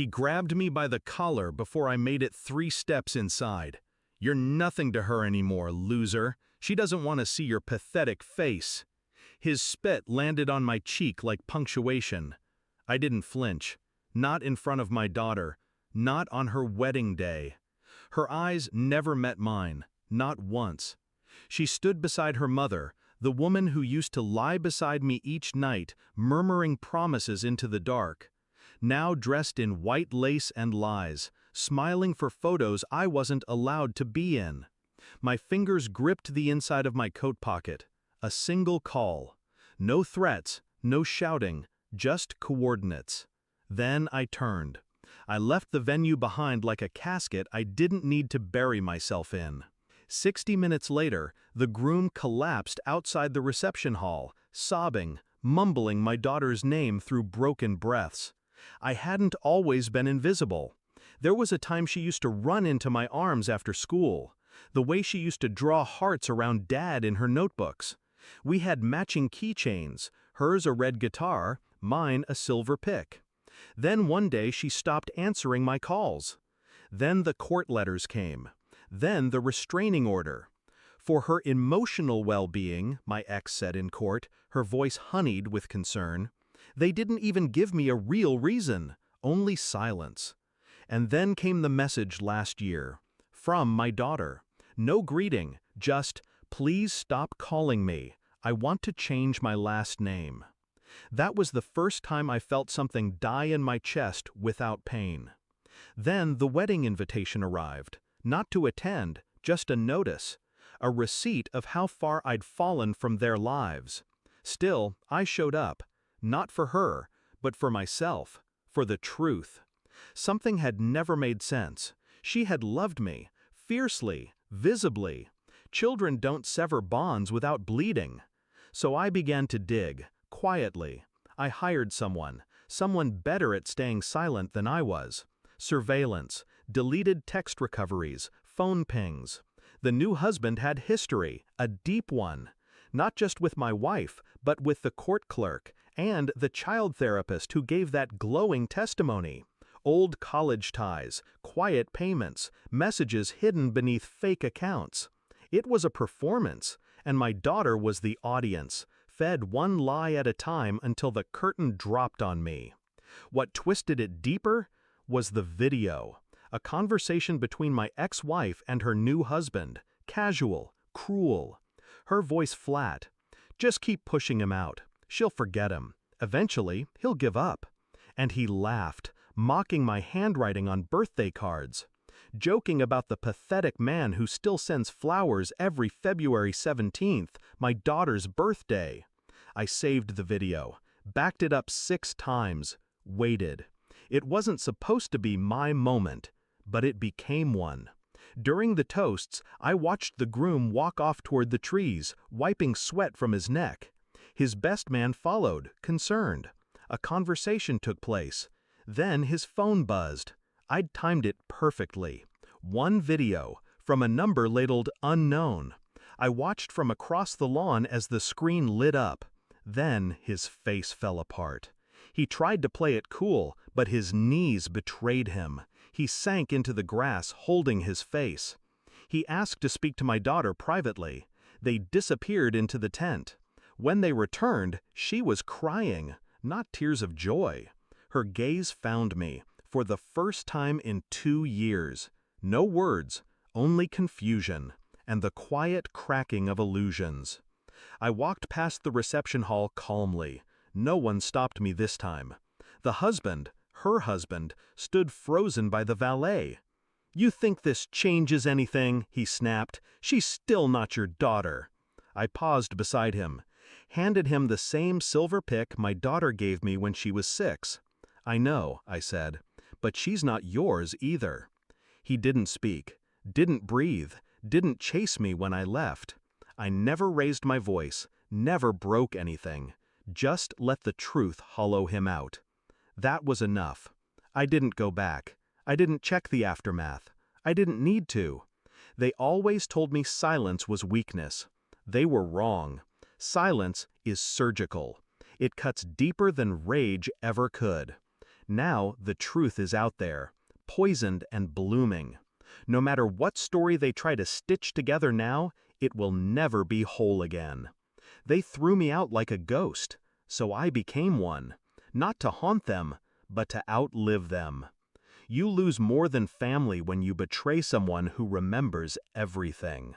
He grabbed me by the collar before I made it 3 steps inside. "You're nothing to her anymore, loser. She doesn't want to see your pathetic face." His spit landed on my cheek like punctuation. I didn't flinch. Not in front of my daughter. Not on her wedding day. Her eyes never met mine. Not once. She stood beside her mother, the woman who used to lie beside me each night, murmuring promises into the dark. Now dressed in white lace and lies, smiling for photos I wasn't allowed to be in. My fingers gripped the inside of my coat pocket. A single call. No threats, no shouting, just coordinates. Then I turned. I left the venue behind like a casket I didn't need to bury myself in. 60 minutes later, the groom collapsed outside the reception hall, sobbing, mumbling my daughter's name through broken breaths. I hadn't always been invisible. There was a time she used to run into my arms after school. The way she used to draw hearts around Dad in her notebooks. We had matching keychains, hers a red guitar, mine a silver pick. Then one day she stopped answering my calls. Then the court letters came. Then the restraining order. For her emotional well-being, my ex said in court, her voice honeyed with concern. They didn't even give me a real reason, only silence. And then came the message last year. From my daughter. No greeting, just, "Please stop calling me. I want to change my last name." That was the first time I felt something die in my chest without pain. Then the wedding invitation arrived. Not to attend, just a notice. A receipt of how far I'd fallen from their lives. Still, I showed up. Not for her, but for myself. For the truth. Something had never made sense. She had loved me. Fiercely. Visibly. Children don't sever bonds without bleeding. So I began to dig. Quietly. I hired someone better at staying silent than I was. Surveillance, deleted text recoveries, phone pings. The new husband had history, a deep one. Not just with my wife, but with the court clerk, and the child therapist who gave that glowing testimony. Old college ties, quiet payments, messages hidden beneath fake accounts. It was a performance, and my daughter was the audience, fed one lie at a time until the curtain dropped on me. What twisted it deeper was the video. A conversation between my ex-wife and her new husband. Casual, cruel. Her voice flat. "Just keep pushing him out. She'll forget him. Eventually, he'll give up." And he laughed, mocking my handwriting on birthday cards. Joking about the pathetic man who still sends flowers every February 17th, my daughter's birthday. I saved the video, backed it up 6 times, waited. It wasn't supposed to be my moment, but it became one. During the toasts, I watched the groom walk off toward the trees, wiping sweat from his neck. His best man followed, concerned. A conversation took place. Then his phone buzzed. I'd timed it perfectly. One video, from a number labeled unknown. I watched from across the lawn as the screen lit up. Then his face fell apart. He tried to play it cool, but his knees betrayed him. He sank into the grass, holding his face. He asked to speak to my daughter privately. They disappeared into the tent. When they returned, she was crying, not tears of joy. Her gaze found me, for the first time in 2 years. No words, only confusion, and the quiet cracking of illusions. I walked past the reception hall calmly. No one stopped me this time. The husband, her husband, stood frozen by the valet. "You think this changes anything?" he snapped. "She's still not your daughter." I paused beside him, handed him the same silver pick my daughter gave me when she was 6. "I know," I said, "but she's not yours either." He didn't speak, didn't breathe, didn't chase me when I left. I never raised my voice, never broke anything. Just let the truth hollow him out. That was enough. I didn't go back. I didn't check the aftermath. I didn't need to. They always told me silence was weakness. They were wrong. Silence is surgical. It cuts deeper than rage ever could. Now the truth is out there, poisoned and blooming. No matter what story they try to stitch together now, it will never be whole again. They threw me out like a ghost, so I became one, not to haunt them, but to outlive them. You lose more than family when you betray someone who remembers everything.